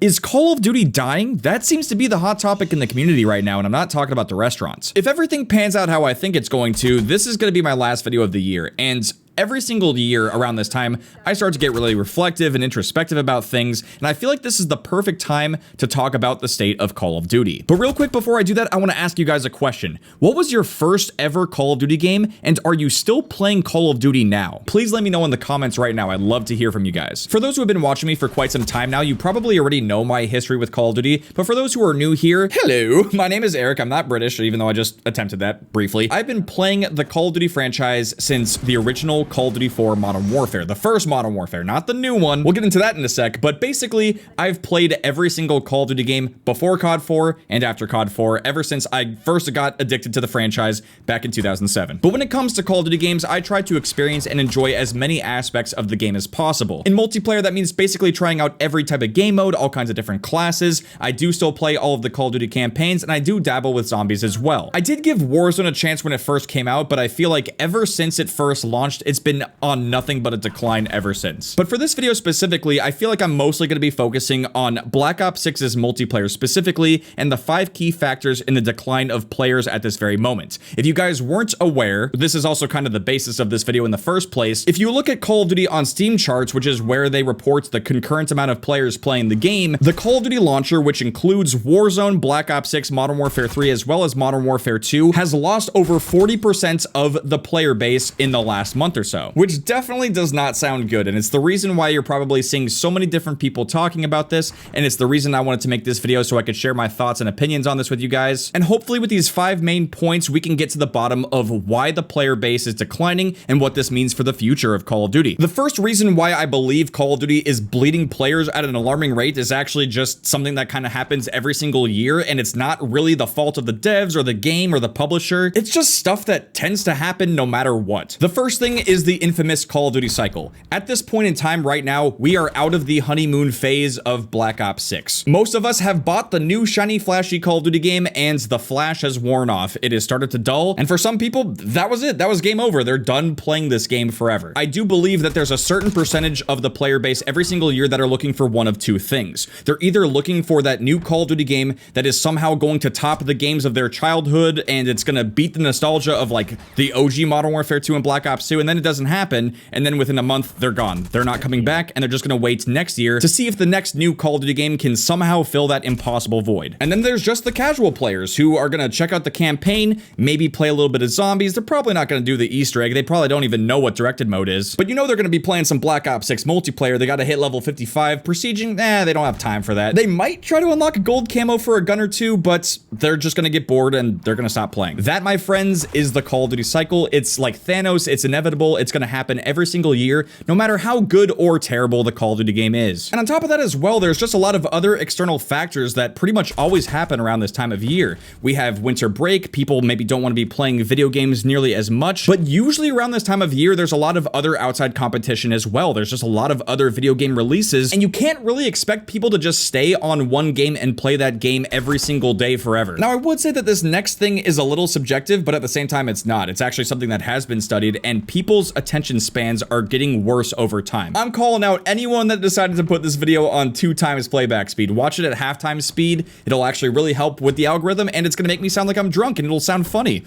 Is Call of Duty dying? That seems to be the hot topic in the community right now, and I'm not talking about the restaurants. If everything pans out how I think it's going to, this is going to be my last video of the year, and every single year around this time, I start to get really reflective and introspective about things, and I feel like this is the perfect time to talk about the state of Call of Duty. But real quick before I do that, I want to ask you guys a question. What was your first ever Call of Duty game, and are you still playing Call of Duty now? Please let me know in the comments right now. I'd love to hear from you guys. For those who have been watching me for quite some time now, you probably already know my history with Call of Duty, but for those who are new here, hello, my name is Eric. I'm not British, even though I just attempted that briefly. I've been playing the Call of Duty franchise since the original Call of Duty 4 Modern Warfare, the first Modern Warfare, not the new one. We'll get into that in a sec, but basically, I've played every single Call of Duty game before COD 4 and after COD 4 ever since I first got addicted to the franchise back in 2007. But when it comes to Call of Duty games, I try to experience and enjoy as many aspects of the game as possible. In multiplayer, that means basically trying out every type of game mode, all kinds of different classes. I do still play all of the Call of Duty campaigns, and I do dabble with zombies as well. I did give Warzone a chance when it first came out, but I feel like ever since it first launched, it's been on nothing but a decline ever since. But for this video specifically, I feel like I'm mostly going to be focusing on Black Ops 6's multiplayer specifically, and the 5 key factors in the decline of players at this very moment. If you guys weren't aware, this is also kind of the basis of this video in the first place. If you look at Call of Duty on Steam charts, which is where they report the concurrent amount of players playing the game, the Call of Duty launcher, which includes Warzone, Black Ops 6, Modern Warfare 3, as well as Modern Warfare 2, has lost over 40% of the player base in the last month or so, which definitely does not sound good, and it's the reason why you're probably seeing so many different people talking about this, and it's the reason I wanted to make this video so I could share my thoughts and opinions on this with you guys. And hopefully with these 5 main points, we can get to the bottom of why the player base is declining and what this means for the future of Call of Duty. The first reason why I believe Call of Duty is bleeding players at an alarming rate is actually just something that kind of happens every single year, and it's not really the fault of the devs or the game or the publisher. It's just stuff that tends to happen no matter what. The first thing is the infamous Call of Duty cycle. At this point in time right now, we are out of the honeymoon phase of Black Ops 6. Most of us have bought the new shiny flashy Call of Duty game, and the flash has worn off. It has started to dull, and for some people, that was it. That was game over. They're done playing this game forever. I do believe that there's a certain percentage of the player base every single year that are looking for one of two things. They're either looking for that new Call of Duty game that is somehow going to top the games of their childhood, and it's going to beat the nostalgia of like the OG Modern Warfare 2 and Black Ops 2, and then it doesn't happen, and then within a month, they're gone. They're not coming back, and they're just going to wait next year to see if the next new Call of Duty game can somehow fill that impossible void. And then there's just the casual players who are going to check out the campaign, maybe play a little bit of zombies. They're probably not going to do the Easter egg. They probably don't even know what directed mode is, but you know they're going to be playing some Black Ops 6 multiplayer. They got to hit level 55. Prestiging, they don't have time for that. They might try to unlock a gold camo for a gun or two, but they're just going to get bored and they're going to stop playing. That, my friends, is the Call of Duty cycle. It's like Thanos. It's inevitable. It's going to happen every single year, no matter how good or terrible the Call of Duty game is. And on top of that as well, there's just a lot of other external factors that pretty much always happen around this time of year. We have winter break. People maybe don't want to be playing video games nearly as much, but usually around this time of year, there's a lot of other outside competition as well. There's just a lot of other video game releases, and you can't really expect people to just stay on one game and play that game every single day forever. Now, I would say that this next thing is a little subjective, but at the same time, it's not. It's actually something that has been studied, and people's attention spans are getting worse over time. I'm calling out anyone that decided to put this video on 2x playback speed. Watch it at halftime speed. It'll actually really help with the algorithm, and it's gonna make me sound like I'm drunk, and it'll sound funny.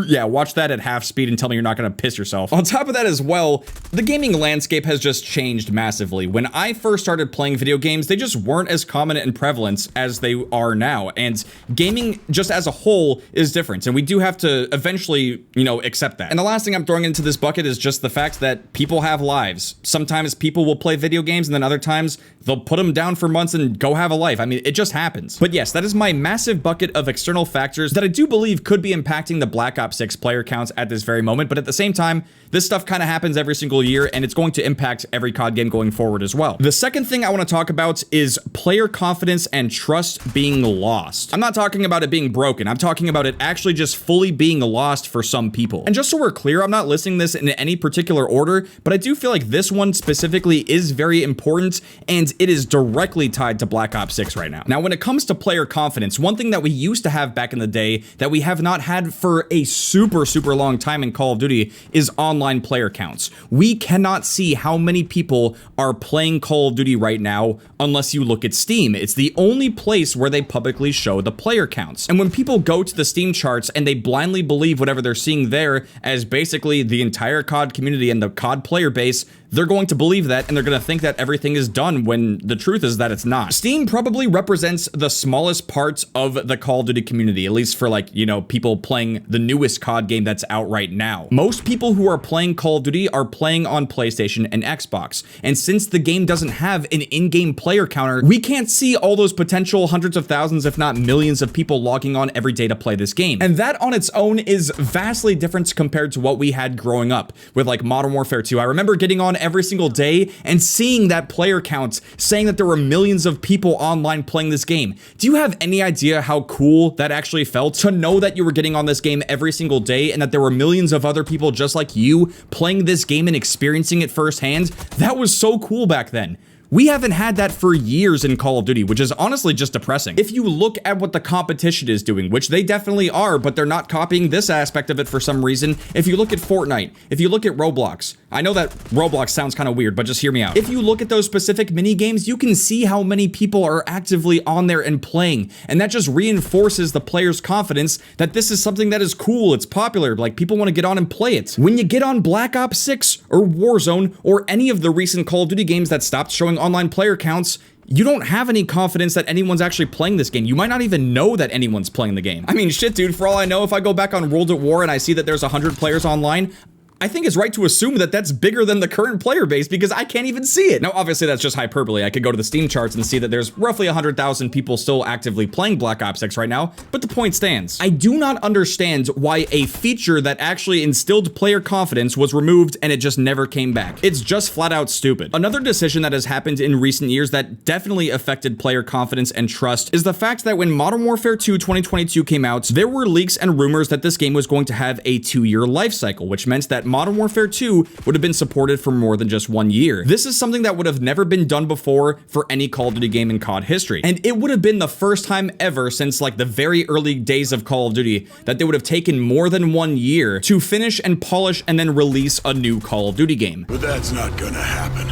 Yeah, watch that at half speed and tell me you're not gonna piss yourself. On top of that as well, the gaming landscape has just changed massively. When I first started playing video games, they just weren't as common in prevalence as they are now, and gaming just as a whole is different, and we do have to eventually, accept that. And the last thing I'm throwing into this bucket is just the fact that people have lives. Sometimes people will play video games, and then other times they'll put them down for months and go have a life. I mean, it just happens. But yes, that is my massive bucket of external factors that I do believe could be impacting the Black Ops 6 player counts at this very moment, but at the same time, this stuff kind of happens every single year, and it's going to impact every COD game going forward as well. The second thing I want to talk about is player confidence and trust being lost. I'm not talking about it being broken. I'm talking about it actually just fully being lost for some people. And just so we're clear, I'm not listing this in any particular order, but I do feel like this one specifically is very important, and it is directly tied to Black Ops 6 right now. Now, when it comes to player confidence, one thing that we used to have back in the day that we have not had for a super long time in Call of Duty is online player counts. We cannot see how many people are playing Call of Duty right now unless you look at Steam. It's the only place where they publicly show the player counts. And when people go to the Steam charts and they blindly believe whatever they're seeing there as basically the entire COD community and the COD player base, they're going to believe that, and they're going to think that everything is done when the truth is that it's not. Steam probably represents the smallest parts of the Call of Duty community, at least for, like, you know, people playing the newest COD game that's out right now. Most people who are playing Call of Duty are playing on PlayStation and Xbox, and since the game doesn't have an in-game player counter, we can't see all those potential hundreds of thousands, if not millions, of people logging on every day to play this game. And that on its own is vastly different compared to what we had growing up with, like, Modern Warfare 2. I remember getting on every single day and seeing that player count saying that there were millions of people online playing this game. Do you have any idea how cool that actually felt to know that you were getting on this game every single day and that there were millions of other people just like you playing this game and experiencing it firsthand? That was so cool back then. We haven't had that for years in Call of Duty, which is honestly just depressing. If you look at what the competition is doing, which they definitely are, but they're not copying this aspect of it for some reason. If you look at Fortnite, if you look at Roblox, I know that Roblox sounds kind of weird, but just hear me out. If you look at those specific mini games, you can see how many people are actively on there and playing, and that just reinforces the player's confidence that this is something that is cool, it's popular, like people want to get on and play it. When you get on Black Ops 6 or Warzone or any of the recent Call of Duty games that stopped showing online player counts, you don't have any confidence that anyone's actually playing this game. You might not even know that anyone's playing the game. I mean, shit, dude, for all I know, if I go back on World at War and I see that there's 100 players online, I think it's right to assume that that's bigger than the current player base because I can't even see it. Now, obviously, that's just hyperbole. I could go to the Steam charts and see that there's roughly 100,000 people still actively playing Black Ops 6 right now, but the point stands. I do not understand why a feature that actually instilled player confidence was removed and it just never came back. It's just flat out stupid. Another decision that has happened in recent years that definitely affected player confidence and trust is the fact that when Modern Warfare 2 2022 came out, there were leaks and rumors that this game was going to have a 2-year life cycle, which meant that Modern Warfare 2 would have been supported for more than just 1 year. This is something that would have never been done before for any Call of Duty game in COD history. And it would have been the first time ever since like the very early days of Call of Duty that they would have taken more than 1 year to finish and polish and then release a new Call of Duty game. But that's not gonna happen.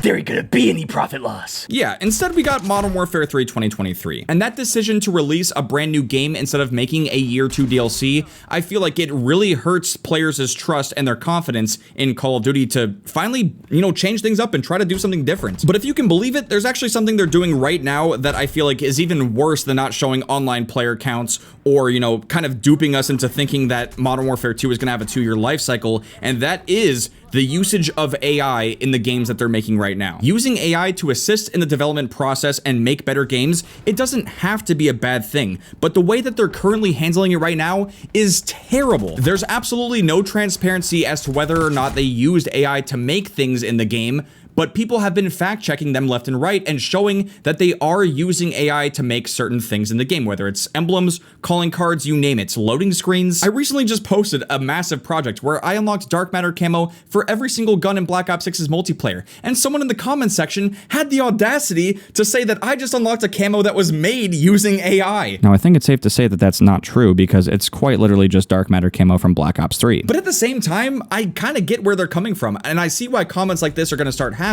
There ain't gonna be any profit loss. Yeah, instead we got Modern Warfare 3 2023. And that decision to release a brand new game instead of making a year 2 DLC, I feel like it really hurts players' trust and their confidence in Call of Duty to finally, you know, change things up and try to do something different. But if you can believe it, there's actually something they're doing right now that I feel like is even worse than not showing online player counts or, you know, kind of duping us into thinking that Modern Warfare 2 is gonna have a 2-year life cycle, and that is the usage of AI in the games that they're making right now. Using AI to assist in the development process and make better games, it doesn't have to be a bad thing, but the way that they're currently handling it right now is terrible. There's absolutely no transparency as to whether or not they used AI to make things in the game, but people have been fact-checking them left and right and showing that they are using AI to make certain things in the game, whether it's emblems, calling cards, you name it, loading screens. I recently just posted a massive project where I unlocked Dark Matter camo for every single gun in Black Ops 6's multiplayer, and someone in the comments section had the audacity to say that I just unlocked a camo that was made using AI. Now, I think it's safe to say that that's not true because it's quite literally just Dark Matter camo from Black Ops 3. But at the same time, I kind of get where they're coming from, and I see why comments like this are going to start happening.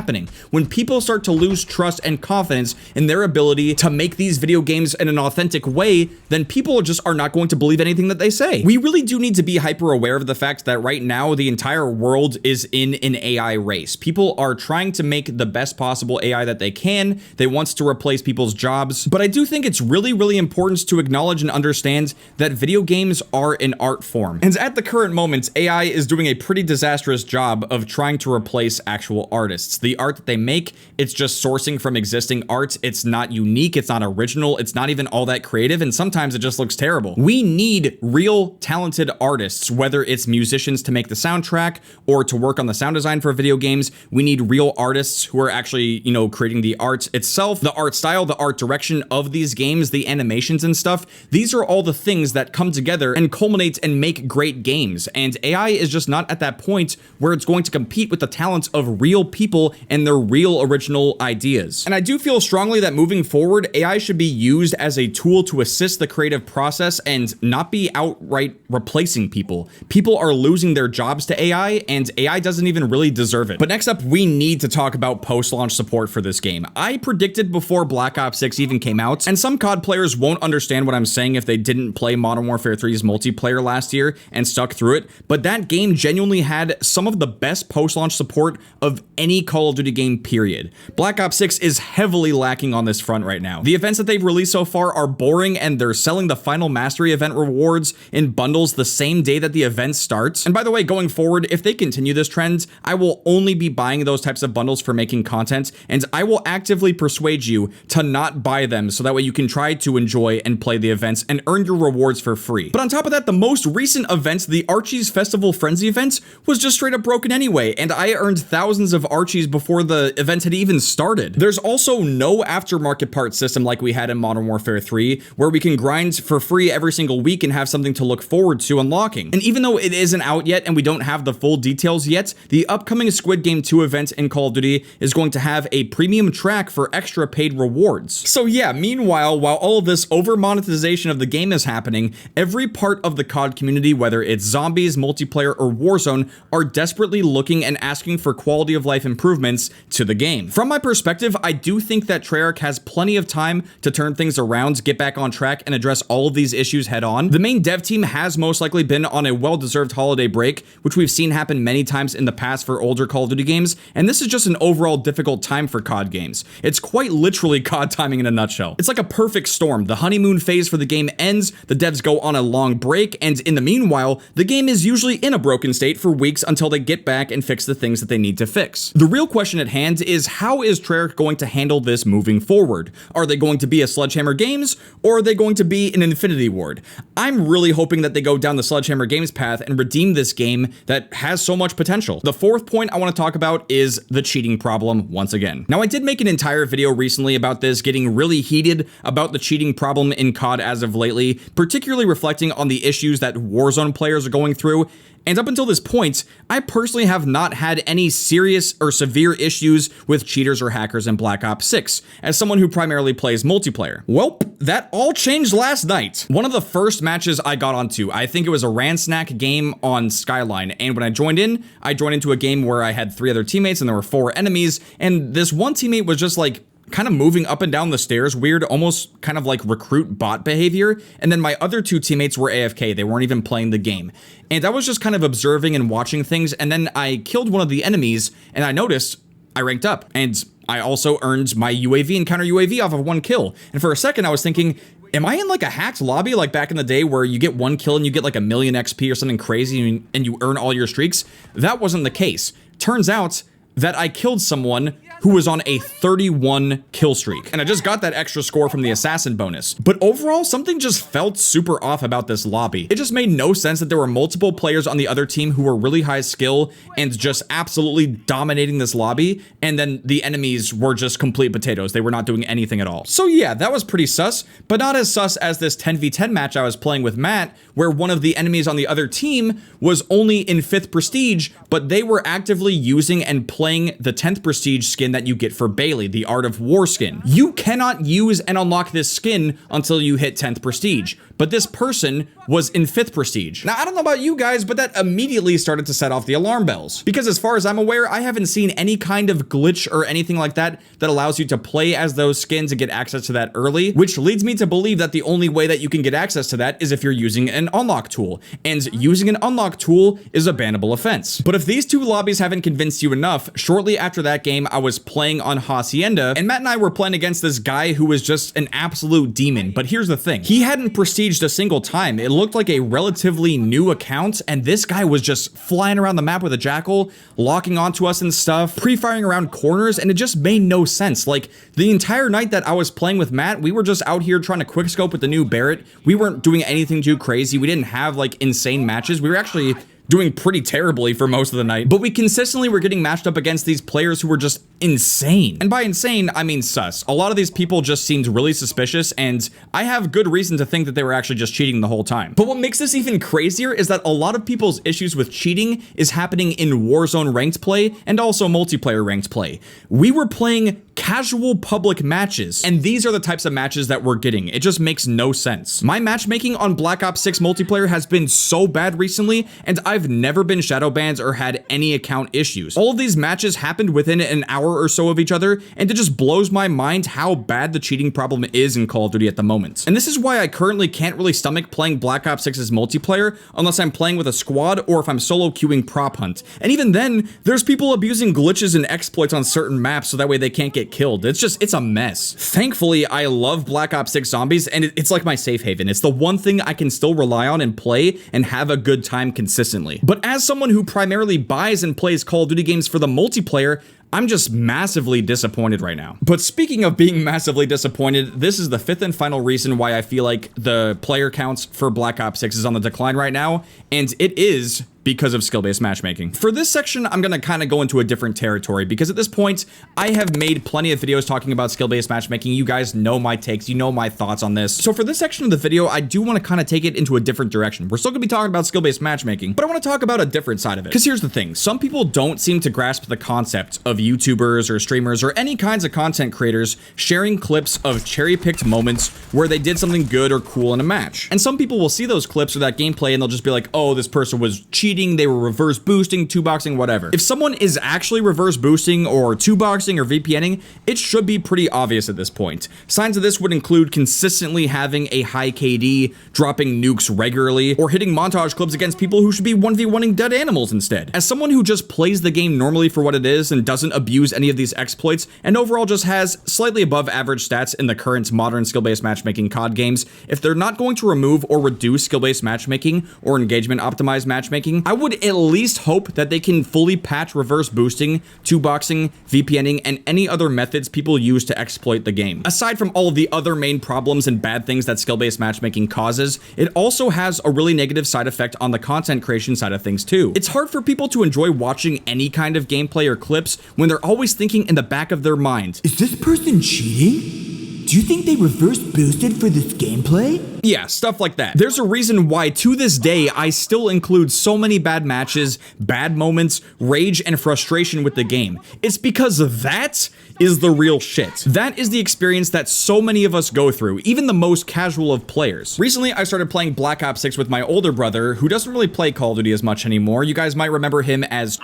When people start to lose trust and confidence in their ability to make these video games in an authentic way, then people just are not going to believe anything that they say. We really do need to be hyper aware of the fact that right now the entire world is in an AI race. People are trying to make the best possible AI that they can. They want to replace people's jobs. But I do think it's really, really important to acknowledge and understand that video games are an art form. And at the current moment, AI is doing a pretty disastrous job of trying to replace actual artists. artists. The art that they make, it's just sourcing from existing art. It's not unique, it's not original, it's not even all that creative, and sometimes it just looks terrible. We need real talented artists, whether it's musicians to make the soundtrack or to work on the sound design for video games. We need real artists who are actually, you know, creating the art itself, the art style, the art direction of these games, the animations and stuff. These are all the things that come together and culminate and make great games. And AI is just not at that point where it's going to compete with the talents of real people and their real original ideas. And I do feel strongly that moving forward, AI should be used as a tool to assist the creative process and not be outright replacing people. People are losing their jobs to AI, and AI doesn't even really deserve it. But next up, we need to talk about post-launch support for this game. I predicted before Black Ops 6 even came out, and some COD players won't understand what I'm saying if they didn't play Modern Warfare 3's multiplayer last year and stuck through it, but that game genuinely had some of the best post-launch support of any Call of Duty game, period. Black Ops 6 is heavily lacking on this front right now. The events that they've released so far are boring, and they're selling the final mastery event rewards in bundles the same day that the event starts. And by the way, going forward, if they continue this trend, I will only be buying those types of bundles for making content, and I will actively persuade you to not buy them so that way you can try to enjoy and play the events and earn your rewards for free. But on top of that, the most recent event, the Archie's Festival Frenzy event, was just straight up broken anyway, and I earned thousands of Archies before the event had even started. There's also no aftermarket parts system like we had in Modern Warfare 3, where we can grind for free every single week and have something to look forward to unlocking. And even though it isn't out yet and we don't have the full details yet, the upcoming Squid Game 2 event in Call of Duty is going to have a premium track for extra paid rewards. So yeah, meanwhile, while all of this over monetization of the game is happening, every part of the COD community, whether it's zombies, multiplayer, or Warzone, are desperately looking and asking for quality of life improvements to the game. From my perspective, I do think that Treyarch has plenty of time to turn things around, get back on track, and address all of these issues head on. The main dev team has most likely been on a well-deserved holiday break, which we've seen happen many times in the past for older Call of Duty games, and this is just an overall difficult time for COD games. It's quite literally COD timing in a nutshell. It's like a perfect storm. The honeymoon phase for the game ends, the devs go on a long break, and in the meanwhile, the game is usually in a broken state for weeks until they get back and fix the things that they need to fix. The real question at hand is, how is Treyarch going to handle this moving forward? Are they going to be a Sledgehammer Games, or are they going to be an Infinity Ward? I'm really hoping that they go down the Sledgehammer Games path and redeem this game that has so much potential. The fourth point I want to talk about is the cheating problem once again. Now, I did make an entire video recently about this, getting really heated about the cheating problem in COD as of lately, particularly reflecting on the issues that Warzone players are going through. And up until this point, I personally have not had any serious or severe issues with cheaters or hackers in Black Ops 6, as someone who primarily plays multiplayer. Well, that all changed last night. One of the first matches I got onto, I think it was a Ransnack game on Skyline, and when I joined into a game where I had 3 other teammates and there were 4 enemies, and this one teammate was just like, kind of moving up and down the stairs, weird, almost kind of like recruit bot behavior. And then my other 2 teammates were AFK. They weren't even playing the game. And I was just kind of observing and watching things. And then I killed one of the enemies and I noticed I ranked up. And I also earned my UAV and counter UAV off of 1 kill. And for a second I was thinking, am I in like a hacked lobby like back in the day where you get 1 kill and you get like 1,000,000 XP or something crazy and you earn all your streaks? That wasn't the case. Turns out that I killed someone who was on a 31 kill streak. And I just got that extra score from the assassin bonus. But overall, something just felt super off about this lobby. It just made no sense that there were multiple players on the other team who were really high skill and just absolutely dominating this lobby. And then the enemies were just complete potatoes. They were not doing anything at all. So yeah, that was pretty sus, but not as sus as this 10v10 match I was playing with Matt, where one of the enemies on the other team was only in 5th prestige, but they were actively using and playing the 10th prestige skin that you get for Bailey, the Art of War skin. You cannot use and unlock this skin until you hit 10th prestige, but this person was in 5th prestige. Now, I don't know about you guys, but that immediately started to set off the alarm bells. Because as far as I'm aware, I haven't seen any kind of glitch or anything like that that allows you to play as those skins and get access to that early, which leads me to believe that the only way that you can get access to that is if you're using an unlock tool. And using an unlock tool is a bannable offense. But if these 2 lobbies haven't convinced you enough, shortly after that game, I was playing on Hacienda, and Matt and I were playing against this guy who was just an absolute demon. But here's the thing. He hadn't prestige sieged a single time. It looked like a relatively new account, and this guy was just flying around the map with a jackal, locking onto us and stuff, pre-firing around corners, and it just made no sense. Like, the entire night that I was playing with Matt, we were just out here trying to quickscope with the new Barrett. We weren't doing anything too crazy. We didn't have, like, insane matches. We were actually doing pretty terribly for most of the night, but we consistently were getting matched up against these players who were just insane. And by insane, I mean sus. A lot of these people just seemed really suspicious, and I have good reason to think that they were actually just cheating the whole time. But what makes this even crazier is that a lot of people's issues with cheating is happening in Warzone ranked play and also multiplayer ranked play. We were playing casual public matches, and these are the types of matches that we're getting. It just makes no sense. My matchmaking on Black Ops 6 multiplayer has been so bad recently, and I've never been shadow banned or had any account issues. All of these matches happened within an hour or so of each other, and it just blows my mind how bad the cheating problem is in Call of Duty at the moment. And this is why I currently can't really stomach playing Black Ops 6's multiplayer unless I'm playing with a squad or if I'm solo queuing prop hunt. And even then, there's people abusing glitches and exploits on certain maps so that way they can't get killed. It's a mess. Thankfully, I love Black Ops 6 Zombies, and it's like my safe haven. It's the one thing I can still rely on and play and have a good time consistently. But as someone who primarily buys and plays Call of Duty games for the multiplayer, I'm just massively disappointed right now. But speaking of being massively disappointed, this is the fifth and final reason why I feel like the player counts for Black Ops 6 is on the decline right now, and it is because of skill-based matchmaking. For this section, I'm gonna kind of go into a different territory because at this point, I have made plenty of videos talking about skill-based matchmaking. You guys know my takes, you know my thoughts on this. So for this section of the video, I do want to kind of take it into a different direction. We're still gonna be talking about skill-based matchmaking, but I want to talk about a different side of it. Because here's the thing, some people don't seem to grasp the concept of YouTubers or streamers or any kinds of content creators sharing clips of cherry-picked moments where they did something good or cool in a match. And some people will see those clips or that gameplay and they'll just be like, oh, this person was cheating, they were reverse boosting, two-boxing, whatever. If someone is actually reverse boosting or two-boxing or VPNing, it should be pretty obvious at this point. Signs of this would include consistently having a high KD, dropping nukes regularly, or hitting montage clips against people who should be 1v1ing dead animals instead. As someone who just plays the game normally for what it is and doesn't abuse any of these exploits, and overall just has slightly above average stats in the current modern skill-based matchmaking COD games, if they're not going to remove or reduce skill-based matchmaking or engagement optimized matchmaking, I would at least hope that they can fully patch reverse boosting, two-boxing, VPNing, and any other methods people use to exploit the game. Aside from all of the other main problems and bad things that skill-based matchmaking causes, it also has a really negative side effect on the content creation side of things too. It's hard for people to enjoy watching any kind of gameplay or clips when they're always thinking in the back of their mind, Is this person cheating? Do you think they reverse boosted for this gameplay? yeah, stuff like that. There's a reason why to this day I still include so many bad matches, bad moments, rage, and frustration with the game. It's because that is the real shit. That is the experience that so many of us go through, even the most casual of players. Recently, I started playing Black Ops 6 with my older brother, who doesn't really play Call of Duty as much anymore. You guys might remember him as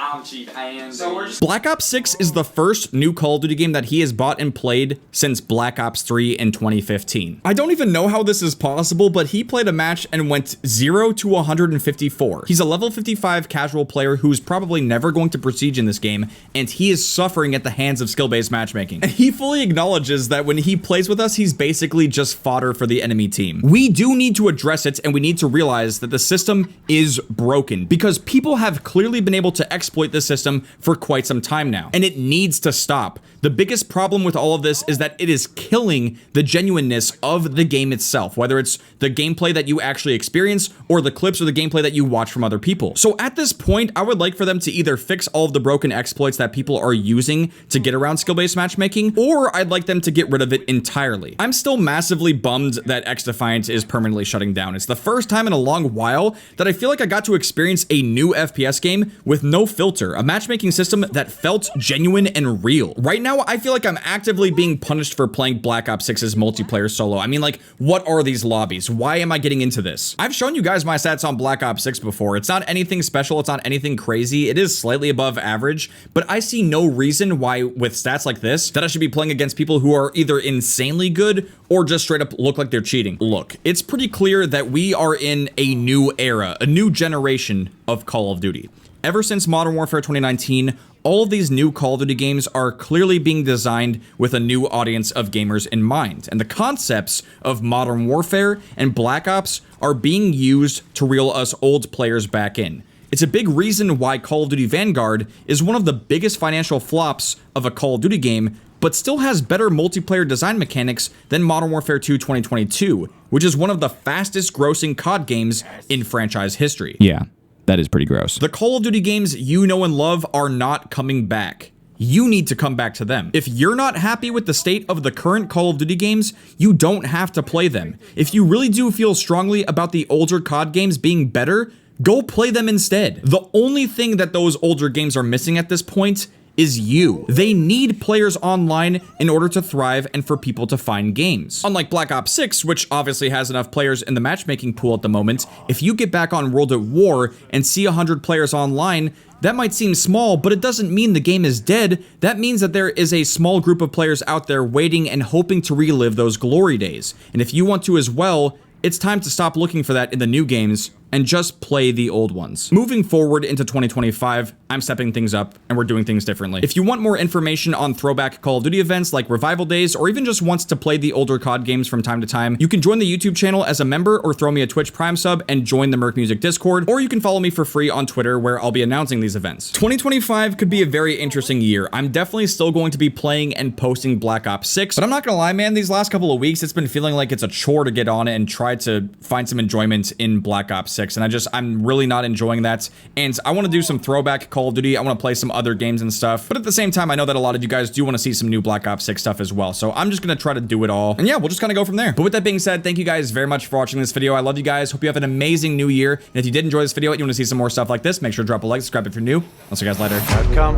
Black Ops 6 is the first new Call of Duty game that he has bought and played since Black Ops 3 in 2015. I don't even know how this is possible, but he played a match and went 0 to 154. He's a level 55 casual player who's probably never going to prestige in this game, and he is suffering at the hands of skill-based matchmaking. And he fully acknowledges that when he plays with us, he's basically just fodder for the enemy team. We do need to address it, and we need to realize that the system is broken because people have clearly been able to exploit the system for quite some time now, and it needs to stop. The biggest problem with all of this is that it is killing the genuineness of the game itself, whether it's the gameplay that you actually experience or the clips or the gameplay that you watch from other people. So at this point, I would like for them to either fix all of the broken exploits that people are using to get around skill-based matchmaking, or I'd like them to get rid of it entirely. I'm still massively bummed that X-Defiant is permanently shutting down. It's the first time in a long while that I feel like I got to experience a new FPS game with no filter, a matchmaking system that felt genuine and real. Right now, I feel like I'm actively being punished for playing Black Ops 6's multiplayer solo. I mean, like, what are these lobbies? Why am I getting into this? I've shown you guys my stats on Black Ops 6 before. It's not anything special. It's not anything crazy. It is slightly above average, but I see no reason why with stats like this that I should be playing against people who are either insanely good or just straight up look like they're cheating. Look, it's pretty clear that we are in a new era, a new generation of Call of Duty. Ever since Modern Warfare 2019, All of these new Call of Duty games are clearly being designed with a new audience of gamers in mind, and the concepts of Modern Warfare and Black Ops are being used to reel us old players back in. It's a big reason why Call of Duty Vanguard is one of the biggest financial flops of a Call of Duty game, but still has better multiplayer design mechanics than Modern Warfare 2 2022, which is one of the fastest grossing COD games in franchise history. Yeah, that is pretty gross. The Call of Duty games you know and love are not coming back. You need to come back to them. If you're not happy with the state of the current Call of Duty games, you don't have to play them. If you really do feel strongly about the older COD games being better, go play them instead. The only thing that those older games are missing at this point is you. They need players online in order to thrive and for people to find games. Unlike Black Ops 6, which obviously has enough players in the matchmaking pool at the moment, if you get back on World at War and see 100 players online, that might seem small, but it doesn't mean the game is dead. That means that there is a small group of players out there waiting and hoping to relive those glory days. And if you want to as well, it's time to stop looking for that in the new games and just play the old ones. Moving forward into 2025, I'm stepping things up and we're doing things differently. If you want more information on throwback Call of Duty events like Revival Days, or even just wants to play the older COD games from time to time, you can join the YouTube channel as a member or throw me a Twitch Prime sub and join the Merc Music Discord, or you can follow me for free on Twitter where I'll be announcing these events. 2025 could be a very interesting year. I'm definitely still going to be playing and posting Black Ops 6, but I'm not gonna lie, man, these last couple of weeks, it's been feeling like it's a chore to get on it and try to find some enjoyment in Black Ops 6, and I'm really not enjoying that, and I want to do some throwback Call of Duty. I want to play some other games and stuff, but at the same time, I know that a lot of you guys do want to see some new Black Ops 6 stuff as well, so I'm just gonna try to do it all, and yeah, we'll just kind of go from there. But with that being said, thank you guys very much for watching this video. I love you guys. Hope you have an amazing new year, and if you did enjoy this video and you want to see some more stuff like this, make sure to drop a like, subscribe if you're new. I'll see you guys later. I've come.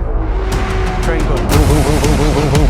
Train go.